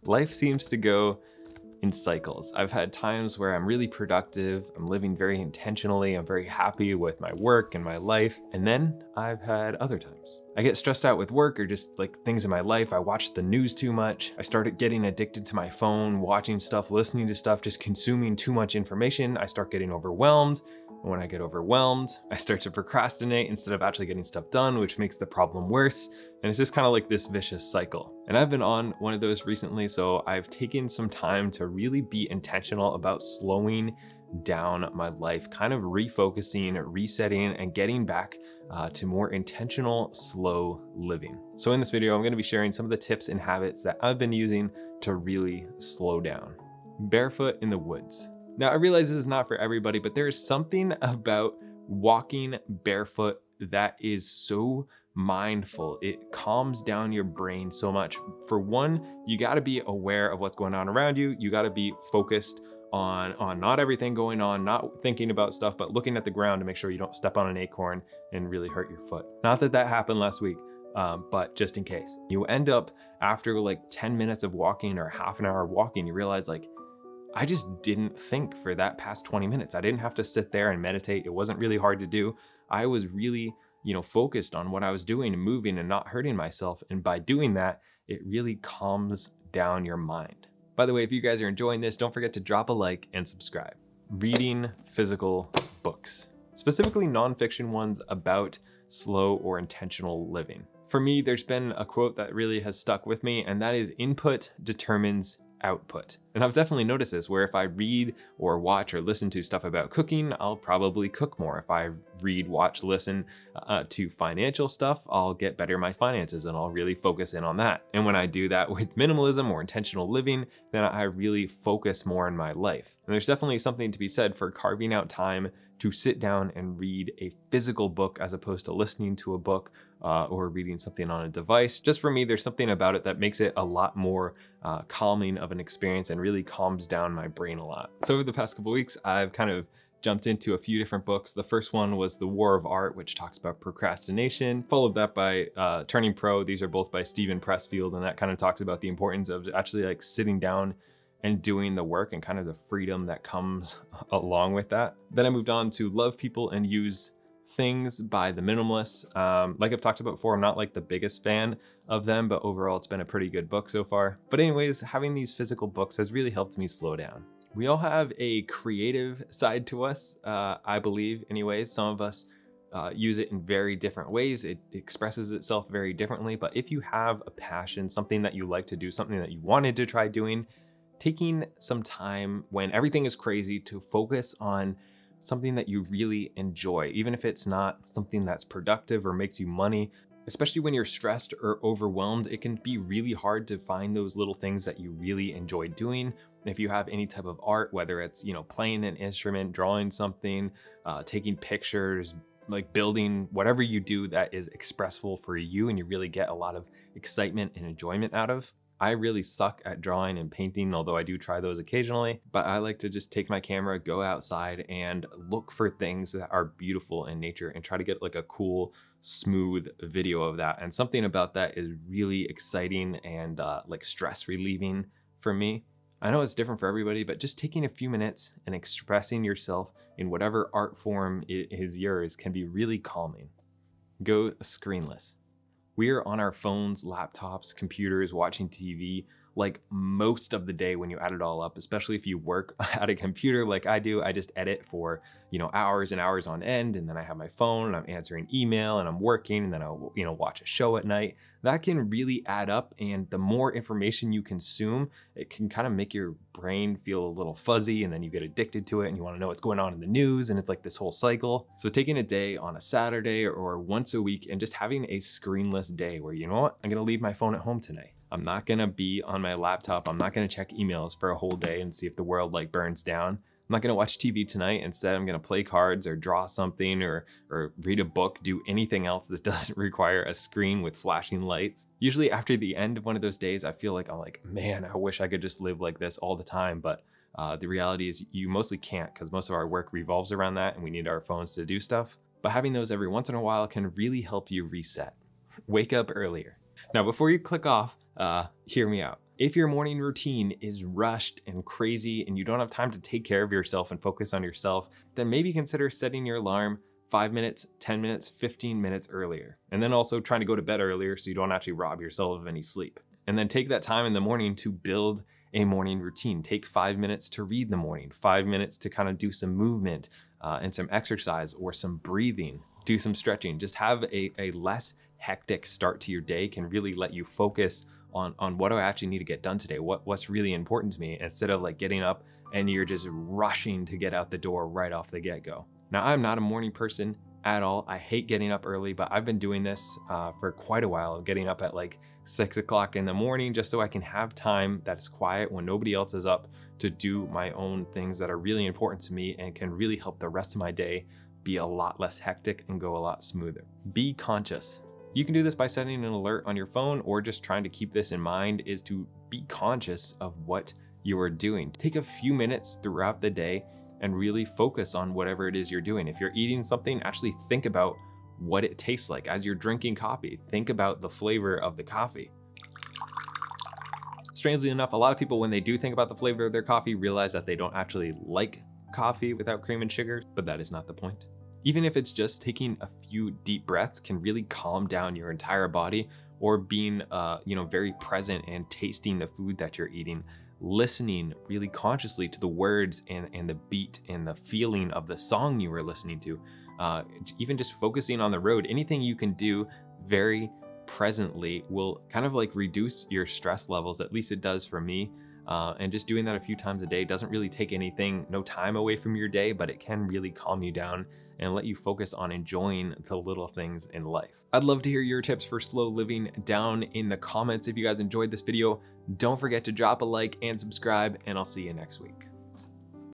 Life seems to go in cycles. I've had times where I'm really productive, I'm living very intentionally, I'm very happy with my work and my life, and then I've had other times. I get stressed out with work or just like things in my life. I watch the news too much. I started getting addicted to my phone, watching stuff, listening to stuff, just consuming too much information. I start getting overwhelmed. And when I get overwhelmed, I start to procrastinate instead of actually getting stuff done, which makes the problem worse. And it's just kind of like this vicious cycle. And I've been on one of those recently, so I've taken some time to really be intentional about slowing down my life, kind of refocusing, resetting, and getting back to more intentional, slow living. So in this video, I'm going to be sharing some of the tips and habits that I've been using to really slow down. Barefoot in the woods. Now, I realize this is not for everybody, but there is something about walking barefoot that is so mindful. It calms down your brain so much. For one, you got to be aware of what's going on around you. You got to be focused on not everything going on, not thinking about stuff, but looking at the ground to make sure you don't step on an acorn and really hurt your foot. Not that that happened last week, but just in case. You end up after like 10 minutes of walking or half an hour of walking, you realize like, I just didn't think for that past 20 minutes. I didn't have to sit there and meditate. It wasn't really hard to do. I was really, focused on what I was doing and moving and not hurting myself. And by doing that, it really calms down your mind. By the way, if you guys are enjoying this, don't forget to drop a like and subscribe. Reading physical books, specifically nonfiction ones about slow or intentional living. For me, there's been a quote that really has stuck with me, and that is input determines output. And I've definitely noticed this, where if I read or watch or listen to stuff about cooking, I'll probably cook more. If I read, watch, listen to financial stuff, I'll get better at my finances and I'll really focus in on that. And when I do that with minimalism or intentional living, then I really focus more in my life. And there's definitely something to be said for carving out time to sit down and read a physical book as opposed to listening to a book or reading something on a device. Just for me, there's something about it that makes it a lot more calming of an experience and really calms down my brain a lot. So over the past couple weeks, I've kind of jumped into a few different books. The first one was The War of Art, which talks about procrastination, followed that by Turning Pro. These are both by Steven Pressfield, and that kind of talks about the importance of actually like sitting down and doing the work and kind of the freedom that comes along with that. Then I moved on to Love People and Use Things by the Minimalists. Like I've talked about before, I'm not like the biggest fan of them, but overall it's been a pretty good book so far. But anyways, having these physical books has really helped me slow down. We all have a creative side to us, I believe anyways. Some of us use it in very different ways. It expresses itself very differently. But if you have a passion, something that you like to do, something that you wanted to try doing, taking some time when everything is crazy to focus on something that you really enjoy, even if it's not something that's productive or makes you money. Especially when you're stressed or overwhelmed, it can be really hard to find those little things that you really enjoy doing. If you have any type of art, whether it's, playing an instrument, drawing something, taking pictures, like building, whatever you do that is expressive for you and you really get a lot of excitement and enjoyment out of. I really suck at drawing and painting, although I do try those occasionally, but I like to just take my camera, go outside and look for things that are beautiful in nature and try to get like a cool, smooth video of that. And something about that is really exciting and like stress relieving for me. I know it's different for everybody, but just taking a few minutes and expressing yourself in whatever art form is yours can be really calming. Go screenless. We are on our phones, laptops, computers, watching TV like most of the day when you add it all up, especially if you work at a computer like I do. I just edit for, hours and hours on end, and then I have my phone and I'm answering email and I'm working, and then I'll, watch a show at night. That can really add up, and the more information you consume, it can kind of make your brain feel a little fuzzy, and then you get addicted to it and you want to know what's going on in the news, and it's like this whole cycle. So taking a day on a Saturday or once a week and just having a screenless day where, I'm gonna leave my phone at home tonight. I'm not gonna be on my laptop. I'm not gonna check emails for a whole day and see if the world like burns down. I'm not gonna watch TV tonight. Instead, I'm gonna play cards or draw something or read a book, do anything else that doesn't require a screen with flashing lights. Usually after the end of one of those days, I feel like I'm like, man, I wish I could just live like this all the time. But the reality is you mostly can't, because most of our work revolves around that and we need our phones to do stuff. But having those every once in a while can really help you reset. Wake up earlier. Now, before you click off, hear me out. If your morning routine is rushed and crazy and you don't have time to take care of yourself and focus on yourself, then maybe consider setting your alarm 5 minutes, 10 minutes, 15 minutes earlier. And then also trying to go to bed earlier so you don't actually rob yourself of any sleep. And then take that time in the morning to build a morning routine. Take 5 minutes to read in the morning, 5 minutes to kind of do some movement and some exercise or some breathing, do some stretching. Just have a less hectic start to your day can really let you focus on what do I actually need to get done today? What's really important to me, instead of like getting up and you're just rushing to get out the door right off the get-go. Now, I'm not a morning person at all. I hate getting up early, but I've been doing this for quite a while, getting up at like 6 o'clock in the morning just so I can have time that is quiet when nobody else is up to do my own things that are really important to me and can really help the rest of my day be a lot less hectic and go a lot smoother. Be conscious. You can do this by setting an alert on your phone, or just trying to keep this in mind is to be conscious of what you are doing. Take a few minutes throughout the day and really focus on whatever it is you're doing. If you're eating something, actually think about what it tastes like. As you're drinking coffee, think about the flavor of the coffee. Strangely enough, a lot of people, when they do think about the flavor of their coffee, realize that they don't actually like coffee without cream and sugar, but that is not the point. Even if it's just taking a few deep breaths can really calm down your entire body, or being very present and tasting the food that you're eating, listening really consciously to the words and the beat and the feeling of the song you were listening to, even just focusing on the road. Anything you can do very presently will kind of like reduce your stress levels. At least it does for me. And just doing that a few times a day doesn't really take no time away from your day, but it can really calm you down and let you focus on enjoying the little things in life. I'd love to hear your tips for slow living down in the comments. If you guys enjoyed this video, don't forget to drop a like and subscribe, and I'll see you next week.